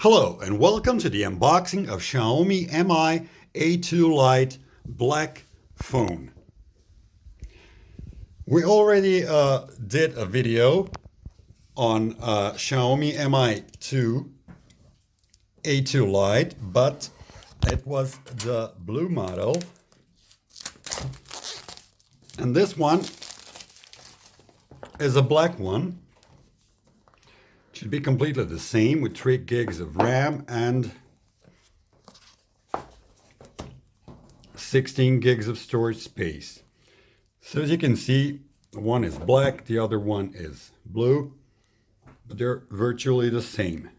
Hello and welcome to the unboxing of Xiaomi Mi A2 Lite black phone. We already did a video on Xiaomi Mi 2 A2 Lite, but it was the blue model. And this one is a black one. Should be completely the same with 3 gigs of RAM and 16 gigs of storage space. So as you can see, one is black, the other one is blue, but they're virtually the same.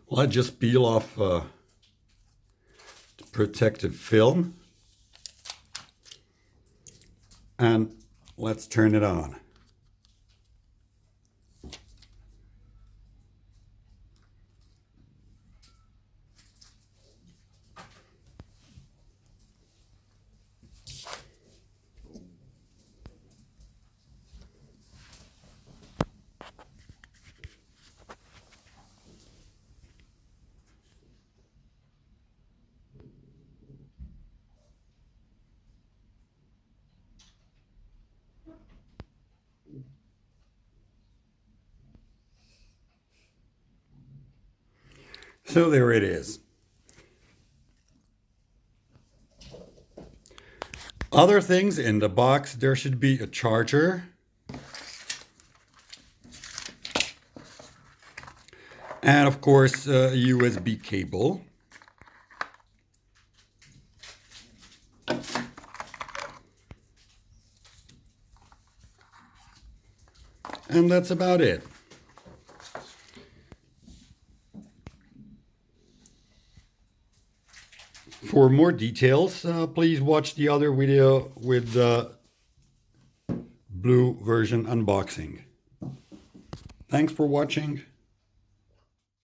Well, I just peel off the protective film and let's turn it on. So there it is. Other things in the box, there should be a charger, and of course a USB cable. And that's about it. For more details, please watch the other video with the blue version unboxing. Thanks for watching.